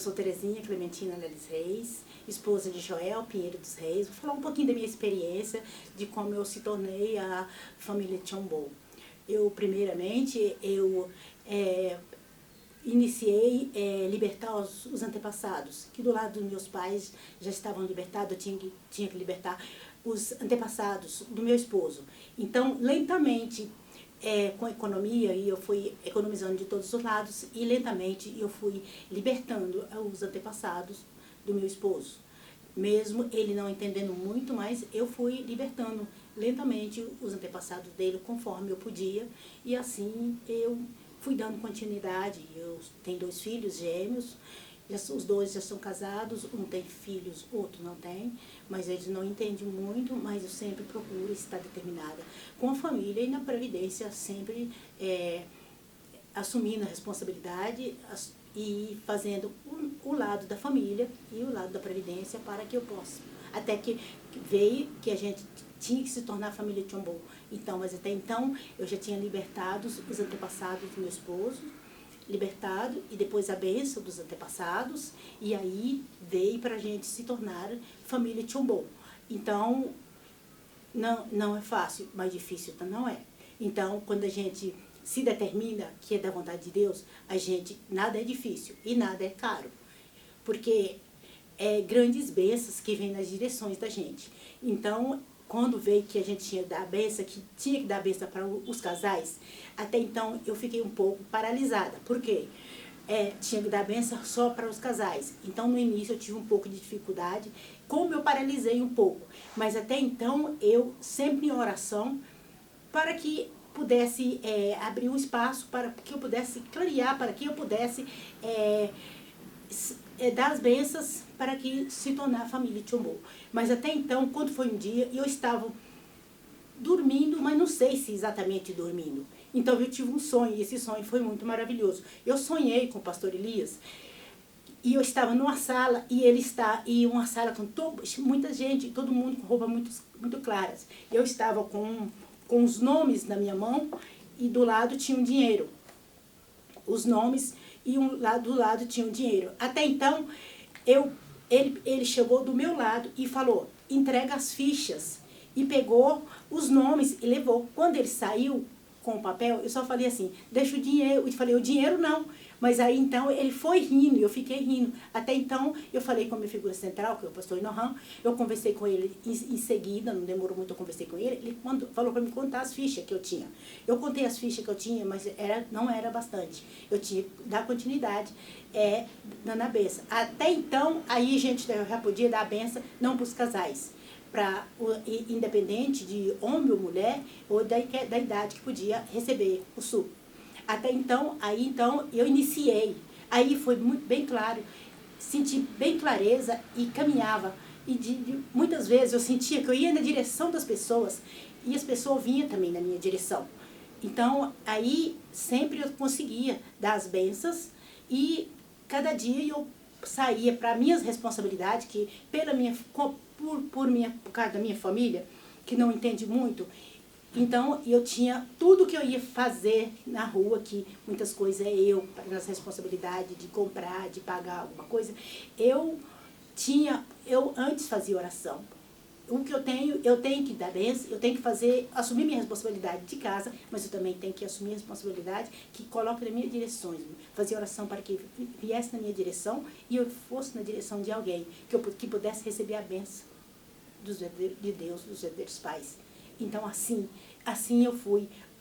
sou Terezinha Clementina Leles Reis, esposa de Joel Pinheiro dos Reis. Vou falar um pouquinho da minha experiência, de como eu se tornei a família Tchombô. Primeiramente, iniciei libertar os antepassados, que do lado dos meus pais já estavam libertados, eu tinha que libertar os antepassados do meu esposo. Então, lentamente, com a economia, e eu fui economizando de todos os lados, e lentamente eu fui libertando os antepassados do meu esposo. Mesmo ele não entendendo muito, mas eu fui libertando lentamente os antepassados dele conforme eu podia, e assim eu fui dando continuidade. Eu tenho 2 filhos gêmeos, os 2 já são casados, um tem filhos, outro não tem, mas eles não entendem muito, mas eu sempre procuro estar determinada com a família e na previdência, sempre assumindo a responsabilidade e fazendo o lado da família e o lado da previdência para que eu possa. Até que veio que a gente tinha que se tornar a família Tchombô. Então, mas até então eu já tinha libertado os antepassados do meu esposo, libertado, e depois a bênção dos antepassados, e aí veio para a gente se tornar família Tchombô. Então, não é fácil, mas difícil não é. Então, quando a gente se determina que é da vontade de Deus, nada é difícil e nada é caro, porque grandes bênçãos que vêm nas direções da gente. Então, quando veio que a gente tinha que dar a bênção, que tinha que dar a bênção para os casais, até então eu fiquei um pouco paralisada. Por quê? Tinha que dar a bênção só para os casais. Então, no início eu tive um pouco de dificuldade, como eu paralisei um pouco. Mas até então, eu sempre em oração, para que pudesse abrir um espaço, para que eu pudesse clarear, para que eu pudesse dar as bênçãos para que se tornar a família Tchombô. Mas até então, quando foi um dia, eu estava dormindo, mas não sei se exatamente dormindo. Então eu tive um sonho, e esse sonho foi muito maravilhoso. Eu sonhei com o pastor Elias, e eu estava numa sala, e uma sala com muita gente, todo mundo com roupas muito claras. Eu estava com os nomes na minha mão, e do lado tinha um dinheiro. Os nomes, e do lado tinha um dinheiro. Até então, ele chegou do meu lado e falou, entrega as fichas. E pegou os nomes e levou. Quando ele saiu com o papel, eu só falei assim, deixa o dinheiro. Eu falei, o dinheiro não. Mas aí então ele foi rindo, eu fiquei rindo. Até então eu falei com a minha figura central, que é o pastor Inohan, eu conversei com ele em seguida, não demorou muito, eu conversei com ele falou para me contar as fichas que eu tinha. Eu contei as fichas que eu tinha, mas não era bastante. Eu tinha que dar continuidade dando a benção. Até então, aí a gente já podia dar a benção, não para os casais, independente de homem ou mulher, ou da idade que podia receber o SUP. Até então, eu iniciei. Aí foi bem claro, senti bem clareza e caminhava. E muitas vezes eu sentia que eu ia na direção das pessoas e as pessoas vinham também na minha direção. Então, aí sempre eu conseguia dar as bênçãos e cada dia eu saía para minhas responsabilidades, que por causa da minha família, que não entende muito. Então, eu tinha tudo que eu ia fazer na rua, que muitas coisas nas responsabilidades de comprar, de pagar alguma coisa, eu antes fazia oração. O que eu tenho que dar bênção, eu tenho que assumir minha responsabilidade de casa, mas eu também tenho que assumir a responsabilidade que coloca nas minhas direções. Fazer oração para que viesse na minha direção e eu fosse na direção de alguém, que pudesse receber a bênção de Deus, dos verdadeiros pais. Então, assim eu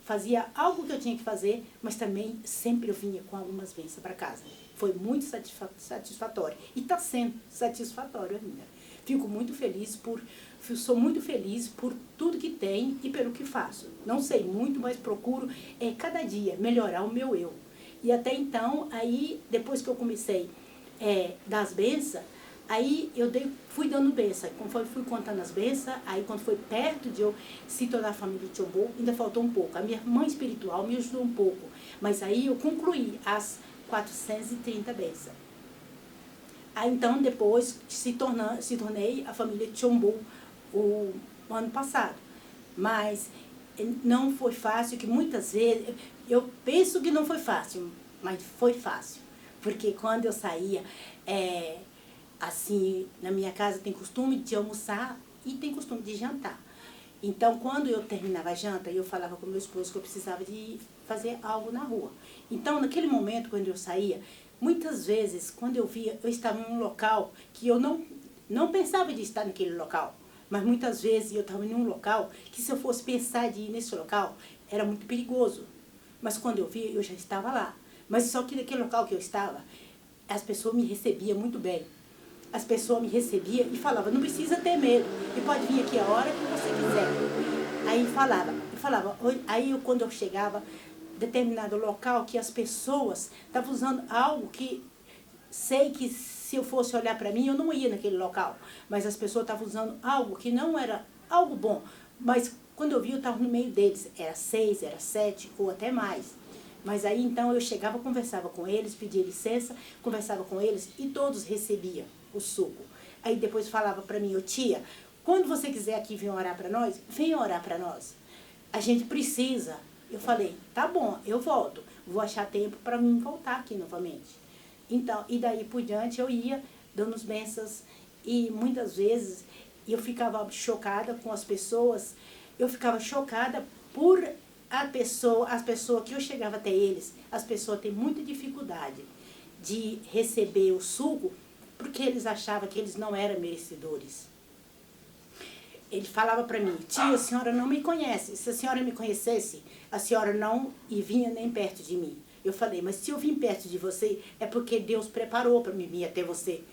fazia algo que eu tinha que fazer, mas também sempre eu vinha com algumas bênçãos para casa. Foi muito satisfatório. E está sendo satisfatório ainda. Sou muito feliz por tudo que tem e pelo que faço. Não sei muito, mas procuro cada dia melhorar o meu eu. E até então, aí, depois que eu comecei dar as bênçãos, aí eu fui dando bênção. Conforme fui contando as bênçãos, aí quando foi perto de eu se tornar a família de Tchombô, ainda faltou um pouco. A minha mãe espiritual me ajudou um pouco. Mas aí eu concluí as 430 bênçãos. Aí então depois se tornei a família de Tchombô o ano passado. Mas não foi fácil, que muitas vezes, eu penso que não foi fácil, mas foi fácil. Porque quando eu saía, assim, na minha casa tem costume de almoçar e tem costume de jantar. Então, quando eu terminava a janta, eu falava com meu esposo que eu precisava de fazer algo na rua. Então, naquele momento, quando eu saía, muitas vezes, quando eu via, eu estava em um local que eu não pensava de estar naquele local. Mas muitas vezes eu estava em um local que, se eu fosse pensar de ir nesse local, era muito perigoso. Mas quando eu via, eu já estava lá. Mas só que naquele local que eu estava, as pessoas me recebiam muito bem. As pessoas me recebiam e falavam, não precisa ter medo, e pode vir aqui a hora que você quiser. Aí quando eu chegava em determinado local, que as pessoas estavam usando algo que, sei que se eu fosse olhar para mim, eu não ia naquele local, mas as pessoas estavam usando algo que não era algo bom, mas quando eu vi, eu estava no meio deles, era 6, era 7 ou até mais. Mas aí então eu chegava, conversava com eles, pedia licença, conversava com eles e todos recebiam o suco. Aí depois falava para mim, tia, quando você quiser aqui vir orar para nós, venha orar para nós. A gente precisa. Eu falei, tá bom, eu volto. Vou achar tempo para mim voltar aqui novamente. Então, e daí por diante eu ia dando as bênçãos e muitas vezes eu ficava chocada com as pessoas, eu ficava chocada por as pessoas que eu chegava até eles, as pessoas têm muita dificuldade de receber o suco porque eles achavam que eles não eram merecedores. Ele falava para mim, tia, a senhora não me conhece, se a senhora me conhecesse, a senhora não vinha nem perto de mim. Eu falei, mas se eu vim perto de você, é porque Deus preparou para mim vir até você.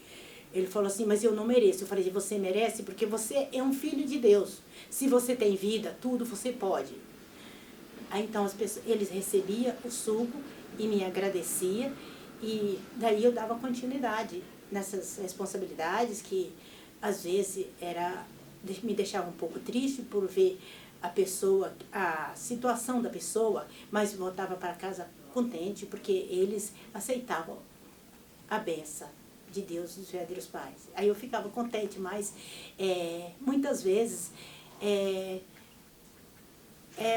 Ele falou assim, mas eu não mereço. Eu falei, você merece porque você é um filho de Deus. Se você tem vida, tudo você pode. Aí então eles recebiam o suco e me agradeciam. E daí eu dava continuidade nessas responsabilidades que às vezes me deixava um pouco triste por ver a situação da pessoa, mas voltava para casa contente porque eles aceitavam a benção de Deus dos verdadeiros pais. Aí eu ficava contente, mas muitas vezes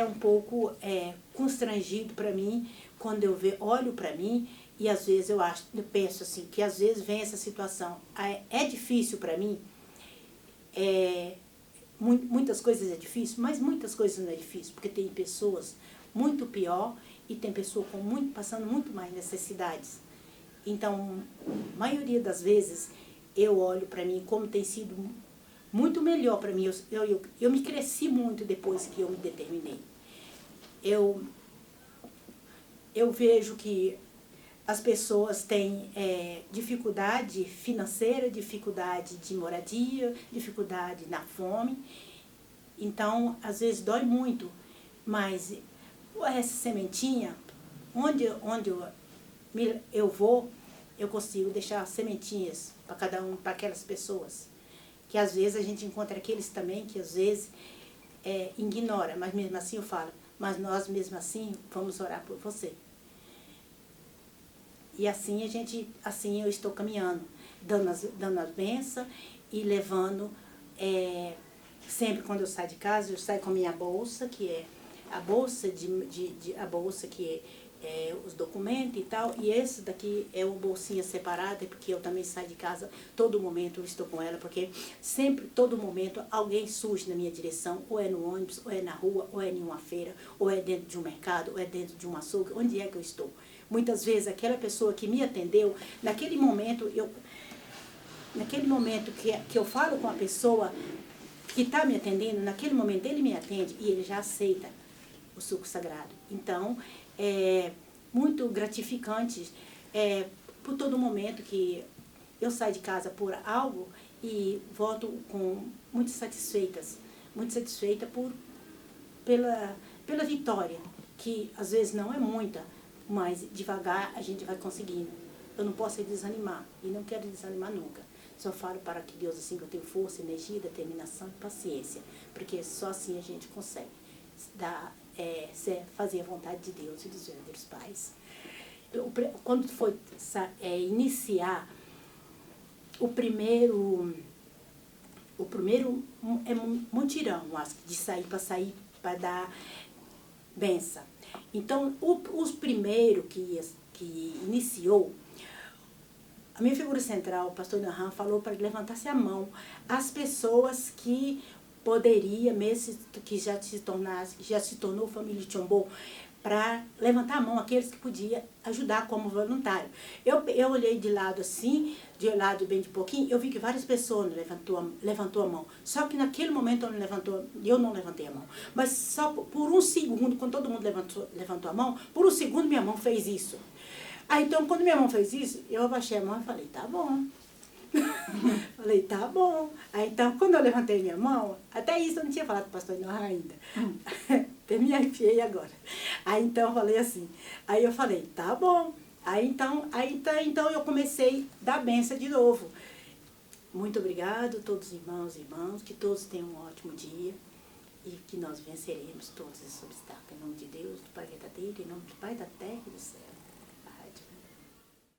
um pouco constrangido para mim quando eu olho para mim e às vezes eu penso assim, que às vezes vem essa situação, é difícil para mim, muitas coisas é difícil, mas muitas coisas não é difícil, porque tem pessoas muito pior e tem pessoas passando muito mais necessidades. Então, a maioria das vezes, eu olho para mim como tem sido muito melhor para mim. Eu me cresci muito depois que eu me determinei. Eu vejo que as pessoas têm dificuldade financeira, dificuldade de moradia, dificuldade na fome. Então, às vezes dói muito, mas essa sementinha, onde eu vou, eu consigo deixar sementinhas para cada um, para aquelas pessoas. Que às vezes a gente encontra aqueles também que às vezes ignora, mas mesmo assim eu falo, mas nós mesmo assim vamos orar por você. E assim assim eu estou caminhando, dando as bênçãos e levando, sempre quando eu saio de casa, eu saio com a minha bolsa, que é a bolsa que é os documentos e tal, e esse daqui é uma bolsinha separada, porque eu também saio de casa, todo momento eu estou com ela, porque sempre, todo momento, alguém surge na minha direção, ou é no ônibus, ou é na rua, ou é em uma feira, ou é dentro de um mercado, ou é dentro de um açougue, onde é que eu estou? Muitas vezes aquela pessoa que me atendeu, naquele momento que eu falo com a pessoa que está me atendendo, naquele momento ele me atende e ele já aceita o suco sagrado. Então, é muito gratificante por todo momento que eu saio de casa por algo e volto muito satisfeita pela vitória, que às vezes não é muita, mas devagar a gente vai conseguindo. Eu não posso desanimar e não quero desanimar nunca. Só falo para que Deus, assim, que eu tenho força, energia, determinação e paciência, porque só assim a gente consegue fazer a vontade de Deus e dos verdadeiros pais. Quando foi iniciar o primeiro mutirão, acho, de sair para dar benção. Então, os primeiros que iniciou a minha figura central, o pastor Nahan, falou para levantar-se a mão as pessoas que poderia, mesmo que já se tornou família Tchombô, para levantar a mão aqueles que podiam ajudar como voluntário. Eu olhei de lado assim, de lado bem de pouquinho, eu vi que várias pessoas levantou a mão. Só que naquele momento eu não levantei a mão. Mas só por um segundo, quando todo mundo levantou a mão, por um segundo minha mão fez isso. Aí então, quando minha mão fez isso, eu abaixei a mão e falei, tá bom. Falei, tá bom. Aí então, quando eu levantei minha mão, até isso eu não tinha falado com o pastor Noah ainda. Até me arrepiei agora. Aí então eu falei assim, aí eu falei, tá bom. Aí então eu comecei a dar benção de novo. Muito obrigado, todos os irmãos e irmãs, que todos tenham um ótimo dia e que nós venceremos todos esses obstáculos. Em nome de Deus, do Pai verdadeiro, em nome do Pai da terra e do céu.